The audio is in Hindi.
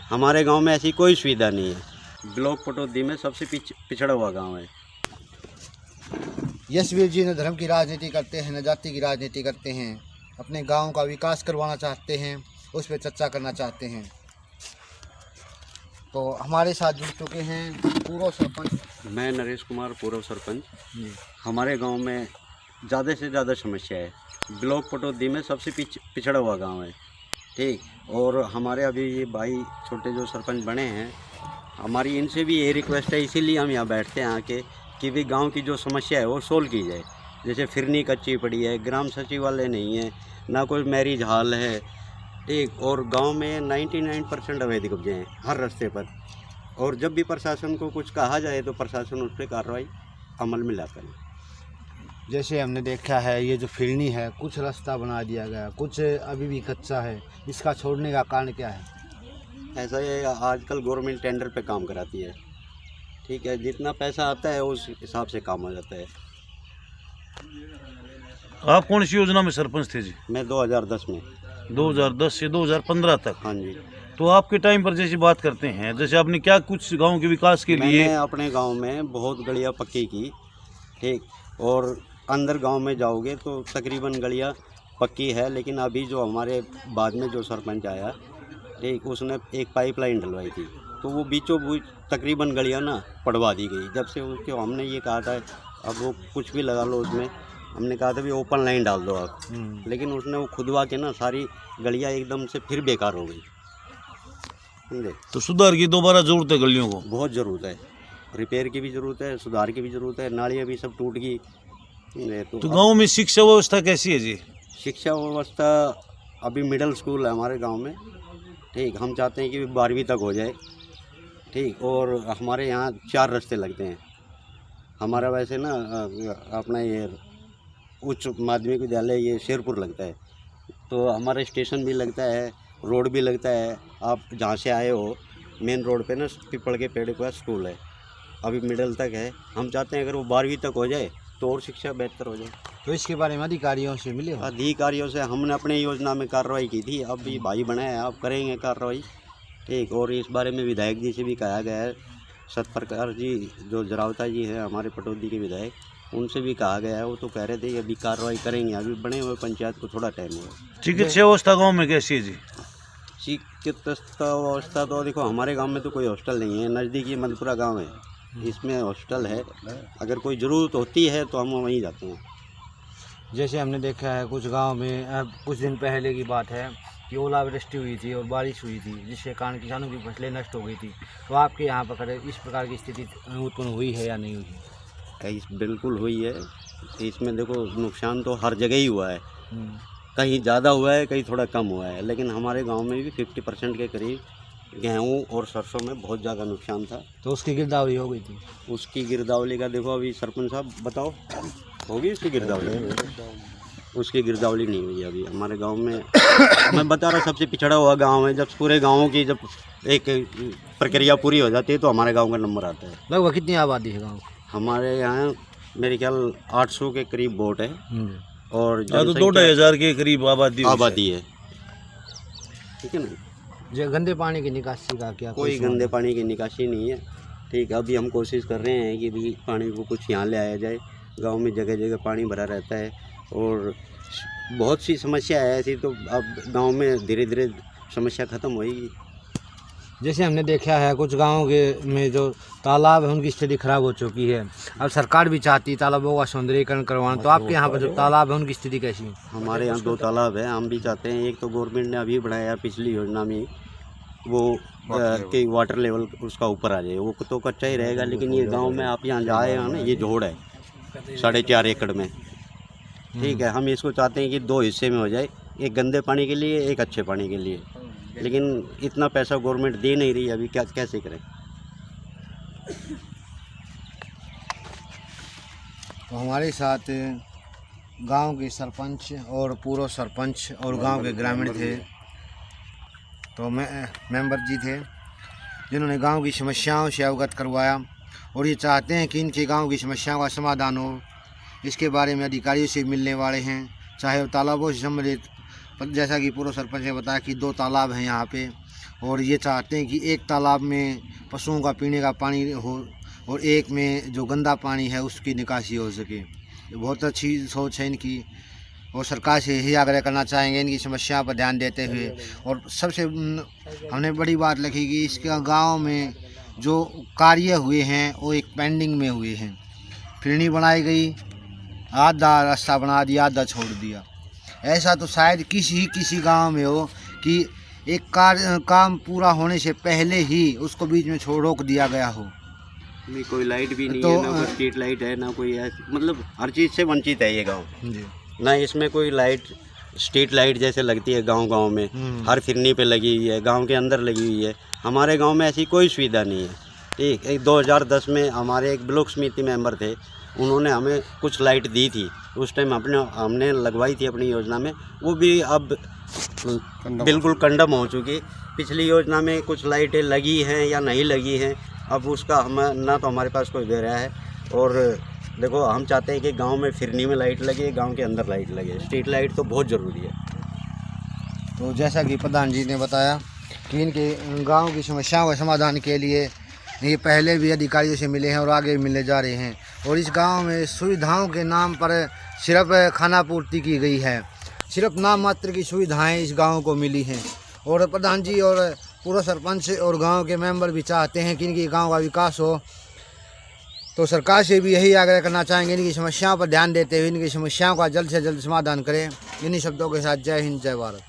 हमारे गांव में ऐसी कोई सुविधा नहीं है। ब्लॉक पटौदी में सबसे पिछड़ा हुआ गांव है। यशवीर जी न धर्म की राजनीति करते हैं न जाति की राजनीति करते हैं, अपने गांव का विकास करवाना चाहते हैं, उस पर चर्चा करना चाहते हैं। तो हमारे साथ जुड़ चुके हैं पूर्व सरपंच। मैं नरेश कुमार, पूर्व सरपंच। हमारे गांव में ज़्यादा से ज़्यादा समस्या है। ब्लॉक पटौदी में सबसे पिछड़ा हुआ गांव है, ठीक। और हमारे अभी ये भाई छोटे जो सरपंच बने हैं, हमारी इनसे भी ये रिक्वेस्ट है, इसीलिए हम यहाँ बैठते हैं आके, कि भी गांव की जो समस्या है वो सोल्व की जाए। जैसे फिरनी कच्ची पड़ी है, ग्राम सचिवालय नहीं है, ना कोई मैरिज हॉल है, ठीक। और गांव में 99% अवैध कब्जे हैं हर रास्ते पर। और जब भी प्रशासन को कुछ कहा जाए तो प्रशासन उस पर कार्रवाई अमल में लाता है। जैसे हमने देखा है ये जो फिरनी है, कुछ रास्ता बना दिया गया, कुछ अभी भी कच्चा है, इसका छोड़ने का कारण क्या है? ऐसा है, आजकल गवर्नमेंट टेंडर पे काम कराती है, ठीक है। जितना पैसा आता है उस हिसाब से काम हो जाता है। आप कौन सी योजना में सरपंच थे जी? मैं 2010 में। 2010 से 2015 तक? हाँ जी। तो आपके टाइम पर जैसे बात करते हैं, जैसे आपने क्या कुछ गांव के विकास के लिए? मैंने अपने गांव में बहुत गलियां पक्की की, ठीक। और अंदर गांव में जाओगे तो तकरीबन गलियां पक्की है, लेकिन अभी जो हमारे बाद में जो सरपंच आया, ठीक, उसने एक पाइपलाइन डलवाई थी, तो वो बीचों बीच तकरीबन गलियां ना पड़वा दी गई। जब से उसके हमने ये कहा था अब वो कुछ भी लगा लो उसमें, हमने कहा था भी ओपन लाइन डाल दो आप, लेकिन उसने वो खुदवा के ना सारी गलियां एकदम से फिर बेकार हो गई, समझे। तो सुधार की दोबारा जरूरत है गलियों को? बहुत ज़रूरत है, रिपेयर की भी ज़रूरत है, सुधार की भी ज़रूरत है। नालियाँ भी सब टूट गई। तो गांव में शिक्षा व्यवस्था कैसी है जी? शिक्षा व्यवस्था अभी मिडिल स्कूल है हमारे गांव में, ठीक। हम चाहते हैं कि 12वीं तक हो जाए, ठीक। और हमारे यहाँ 4 रास्ते लगते हैं। हमारा वैसे ना अपना ये उच्च माध्यमिक विद्यालय ये शेरपुर लगता है, तो हमारा स्टेशन भी लगता है, रोड भी लगता है। आप जहाँ से आए हो मेन रोड पे ना पीपल के पेड़ के पास स्कूल है, अभी मिडिल तक है। हम चाहते हैं अगर वो 12वीं तक हो जाए तो और शिक्षा बेहतर हो जाए। तो इसके बारे में अधिकारियों से मिले हो? अधिकारियों से हमने अपने योजना में कार्रवाई की थी, अब भी भाई बने हैं, आप करेंगे कार्रवाई, ठीक। और इस बारे में विधायक जी से भी कहा गया है, सतप्रकाश जी जो जरावता जी हैं हमारे पटौदी के विधायक, उनसे भी कहा गया है। वो तो कह रहे थे कि अभी कार्रवाई करेंगे, अभी बने हुए पंचायत को थोड़ा टाइम हुआ। चिकित्सा व्यवस्था गाँव में कैसी है जी? चिकित्सा व्यवस्था तो देखो हमारे गांव में तो कोई हॉस्टल नहीं है, नज़दीकी मधुपुरा गांव है, इसमें हॉस्टल है। अगर कोई ज़रूरत होती है तो हम वहीं जाते हैं। जैसे हमने देखा है कुछ गांव में, अब कुछ दिन पहले की बात है कि ओलावृष्टि हुई थी और बारिश हुई थी, जिसके कारण किसानों की फसलें नष्ट हो गई थी। तो आपके यहाँ पर इस प्रकार की स्थिति उत्पन्न हुई है या नहीं हुई? बिल्कुल हुई है। इसमें देखो नुकसान तो हर जगह ही हुआ है, कहीं ज़्यादा हुआ है, कहीं थोड़ा कम हुआ है, लेकिन हमारे गांव में भी 50% के करीब गेहूं और सरसों में बहुत ज़्यादा नुकसान था। तो उसकी गिरदावरी हो गई थी? उसकी गिरदावली का देखो अभी सरपंच साहब बताओ, होगी उसकी गिरदावली? उसकी गिरदावली नहीं हुई अभी हमारे गांव में। मैं बता रहा सबसे पिछड़ा हुआ गांव है। जब पूरे गाँव की जब एक प्रक्रिया पूरी हो जाती है तो हमारे गाँव का नंबर आता है। लगभग कितनी आबादी है गाँव? हमारे यहाँ मेरे ख्याल 800 के करीब वोट है और तो 2,500 के करीब आबादी है, ठीक है ना। जो गंदे पानी की निकासी का क्या? कोई गंदे पानी की निकासी नहीं है, ठीक। अभी हम कोशिश कर रहे हैं कि भी पानी को कुछ यहाँ ले आया जाए। गांव में जगह जगह पानी भरा रहता है और बहुत सी समस्या है ऐसी, तो अब गांव में धीरे धीरे समस्या ख़त्म होएगी। जैसे हमने देखा है कुछ गाँव के में जो तालाब है उनकी स्थिति खराब हो चुकी है, अब सरकार भी चाहती है तालाबों का सौंदर्यीकरण करवाना। तो आपके यहाँ पर जो तालाब है उनकी स्थिति कैसी है? हमारे यहाँ 2 तालाब है, हम भी चाहते हैं। एक तो गवर्नमेंट ने अभी बढ़ाया पिछली योजना में, वो कि वाटर लेवल उसका ऊपर आ जाए, वो तो कच्चा ही रहेगा। लेकिन ये गांव में आप यहाँ जाए हैं ना, ये जोड़ है 4.5 एकड़ में, ठीक है। हम इसको चाहते हैं कि 2 हिस्से में हो जाए, एक गंदे पानी के लिए, एक अच्छे पानी के लिए। लेकिन इतना पैसा गवर्नमेंट दे नहीं रही, अभी क्या कैसे करें? तो हमारे साथ गांव के सरपंच और पूर्व सरपंच और गांव के ग्रामीण थे, तो मेंबर जी थे, जिन्होंने गांव की समस्याओं से अवगत करवाया और ये चाहते हैं कि इनके गांव की समस्याओं का समाधान हो। इसके बारे में अधिकारियों से मिलने वाले हैं, चाहे वो तालाबों से संबंधित, जैसा कि पूर्व सरपंच ने बताया कि 2 तालाब हैं यहाँ पे, और ये चाहते हैं कि एक तालाब में पशुओं का पीने का पानी हो और एक में जो गंदा पानी है उसकी निकासी हो सके। बहुत अच्छी सोच है इनकी और सरकार से यही आग्रह करना चाहेंगे इनकी समस्या पर ध्यान देते हुए। और सबसे हमने बड़ी बात लिखी कि इसके गांव में जो कार्य हुए हैं वो एक पेंडिंग में हुए हैं। फिरनी बनाई गई, आधा रास्ता बना दिया, आधा छोड़ दिया। ऐसा तो शायद किसी गांव में हो कि एक काम पूरा होने से पहले ही उसको बीच में रोक दिया गया हो। नहीं, कोई लाइट भी नहीं तो, है, ना कोई स्ट्रीट लाइट है, ना कोई मतलब हर चीज़ से वंचित है ये गांव। जी। ना इसमें कोई लाइट, स्ट्रीट लाइट जैसे लगती है गांव में, हर फिरनी पे लगी हुई है, गांव के अंदर लगी हुई है। हमारे गांव में ऐसी कोई सुविधा नहीं है। ठीक, 2010 में हमारे एक ब्लॉक समिति मेंबर थे, उन्होंने हमें कुछ लाइट दी थी। उस टाइम हमने लगवाई थी अपनी योजना में, वो भी अब बिल्कुल कंडम हो चुकी। पिछली योजना में कुछ लाइटें लगी हैं या नहीं लगी हैं, अब उसका हम ना तो हमारे पास कोई बेरा है। और देखो, हम चाहते हैं कि गांव में फिरनी में लाइट लगे, गांव के अंदर लाइट लगे। स्ट्रीट लाइट तो बहुत ज़रूरी है। तो जैसा कि प्रधान जी ने बताया कि इनके गांव की समस्याओं के समाधान के लिए ये पहले भी अधिकारियों से मिले हैं और आगे भी मिलने जा रहे हैं। और इस गांव में सुविधाओं के नाम पर सिर्फ खाना पूर्ति की गई है, सिर्फ नाम मात्र की सुविधाएं इस गांव को मिली हैं। और प्रधान जी और पूर्व सरपंच और गांव के मेंबर भी चाहते हैं कि इनकी गांव का विकास हो। तो सरकार से भी यही आग्रह करना चाहेंगे इनकी समस्याओं पर ध्यान देते हुए इनकी समस्याओं का जल्द से जल्द समाधान करें। इन्हीं शब्दों के साथ जय हिंद, जय भारत।